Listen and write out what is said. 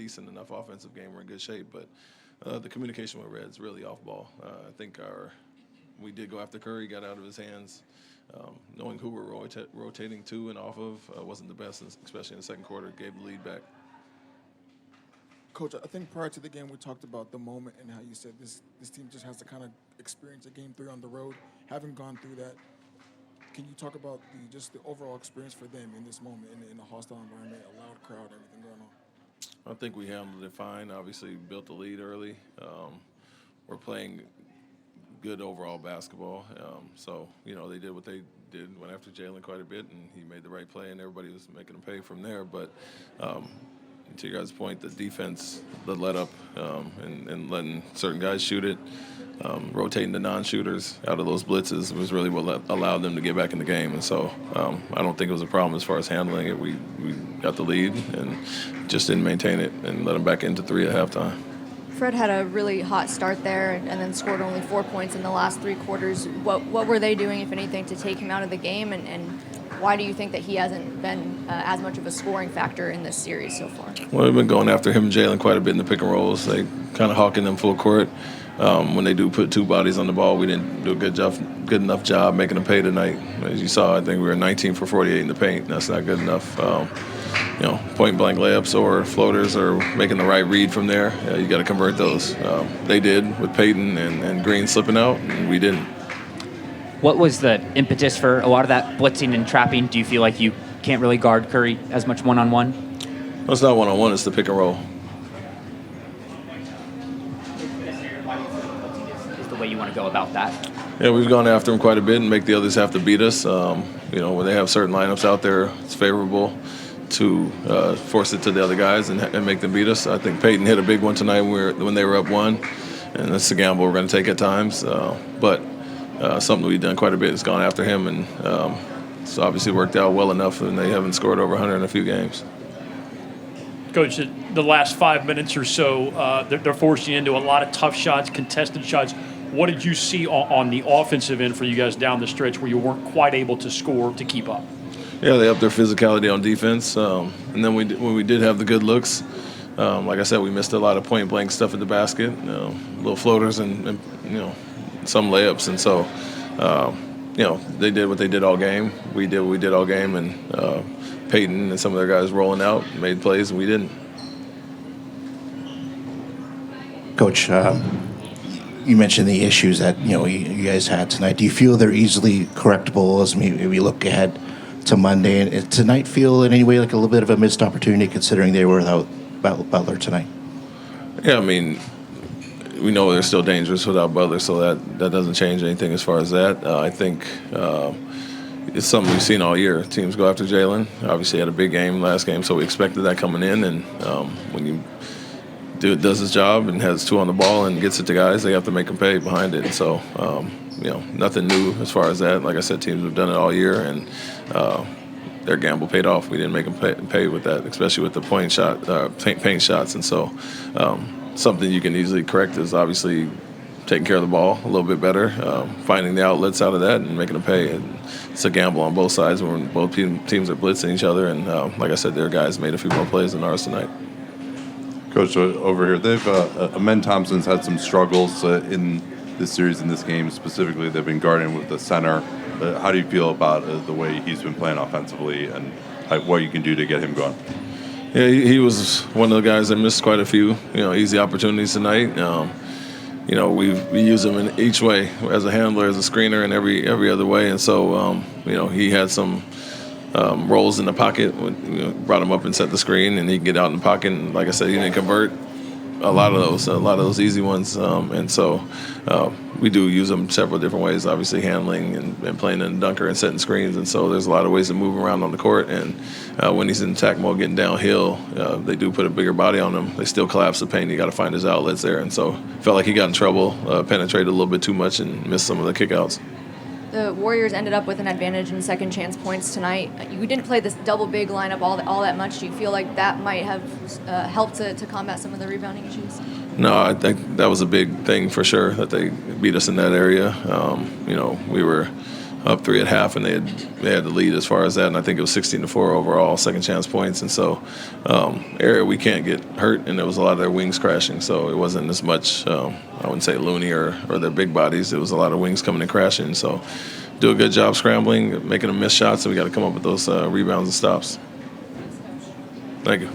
decent enough offensive game. We're in good shape, but the communication with Red's really off ball. I think we did go after Curry, got out of his hands. Knowing who we're rotating to and off of wasn't the best, especially in the second quarter. Gave the lead back. Coach, I think prior to the game we talked about the moment and how you said this team just has to kind of experience a game 3 on the road. Having gone through that, can you talk about just the overall experience for them in this moment, in a hostile environment, a loud crowd, everything going on? I think we handled it fine. Obviously, built the lead early. We're playing good overall basketball. So, they did what they did, went after Jalen quite a bit, and he made the right play, and everybody was making him pay from there. But to your guys' point, the defense, the let up and letting certain guys shoot it, rotating the non-shooters out of those blitzes was really what allowed them to get back in the game. And so I don't think it was a problem as far as handling it. We got the lead and just didn't maintain it and let them back into 3 at halftime. Fred had a really hot start there and then scored only 4 points in the last 3 quarters. What were they doing, if anything, to take him out of the game? And why do you think that he hasn't been as much of a scoring factor in this series so far? Well, we've been going after him and Jalen quite a bit in the pick and rolls. They kind of hawking them full court. When they do put 2 bodies on the ball, we didn't do a good enough job making them pay tonight. As you saw, I think we were 19 for 48 in the paint. That's not good enough. Point-blank layups or floaters or making the right read from there, you got to convert those. They did with Peyton and Green slipping out, and we didn't. What was the impetus for a lot of that blitzing and trapping? Do you feel like you can't really guard Curry as much one-on-one? Well, it's not one-on-one, it's the pick and roll. Is the way you want to go about that? Yeah, we've gone after them quite a bit and make the others have to beat us. When they have certain lineups out there, it's favorable to force it to the other guys and make them beat us. I think Peyton hit a big one tonight when they were up 1, and that's a gamble we're going to take at times. But something we've done quite a bit is gone after him, and it's obviously worked out well enough, and they haven't scored over 100 in a few games. Coach, the last 5 minutes or so, they're forcing you into a lot of tough shots, contested shots. What did you see on the offensive end for you guys down the stretch where you weren't quite able to score to keep up? Yeah, they upped their physicality on defense, and then when we did have the good looks, like I said, we missed a lot of point-blank stuff at the basket, little floaters and some layups, and so they did what they did all game. We did what we did all game, and Peyton and some of their guys rolling out made plays, and we didn't. Coach, you mentioned the issues that you guys had tonight. Do you feel they're easily correctable as we look ahead to Monday? And did tonight feel in any way like a little bit of a missed opportunity, considering they were without Butler tonight? Yeah, I mean, we know they're still dangerous without Butler, so that doesn't change anything as far as that. I think it's something we've seen all year. Teams go after Jalen. Obviously, had a big game last game, so we expected that coming in. And when you does his job and has 2 on the ball and gets it to guys, they have to make them pay behind it. And so, nothing new as far as that. Like I said, teams have done it all year, and their gamble paid off. We didn't make them pay with that, especially with the paint shots. And so, something you can easily correct is obviously taking care of the ball a little bit better, finding the outlets out of that and making them pay. And it's a gamble on both sides when both teams are blitzing each other. And like I said, their guys made a few more plays than ours tonight. Coach, over here, they've Amen Thompson's had some struggles in this series, in this game specifically. They've been guarding with the center. How do you feel about the way he's been playing offensively and what you can do to get him going? Yeah, he was one of the guys that missed quite a few, easy opportunities tonight. We use him in each way, as a handler, as a screener, and every other way. And so, he had some rolls in the pocket, brought him up and set the screen, and he can get out in the pocket. And like I said, he didn't convert a lot of those easy ones. And so we do use them several different ways, obviously handling and playing in the dunker and setting screens. And so there's a lot of ways to move around on the court. And when he's in attack mode getting downhill, they do put a bigger body on him. They still collapse the paint. You got to find his outlets there. And so felt like he got in trouble, penetrated a little bit too much and missed some of the kickouts. The Warriors ended up with an advantage in second chance points tonight. You didn't play this double big lineup all that much. Do you feel like that might have helped to combat some of the rebounding issues? No, I think that was a big thing for sure, that they beat us in that area. We were up 3 at half, and they had the lead as far as that, and I think it was 16-4 overall, second chance points, and so area we can't get hurt, and there was a lot of their wings crashing, so it wasn't as much I wouldn't say Looney or their big bodies. It was a lot of wings coming and crashing, so do a good job scrambling, making them miss shots, and we got to come up with those rebounds and stops. Thank you.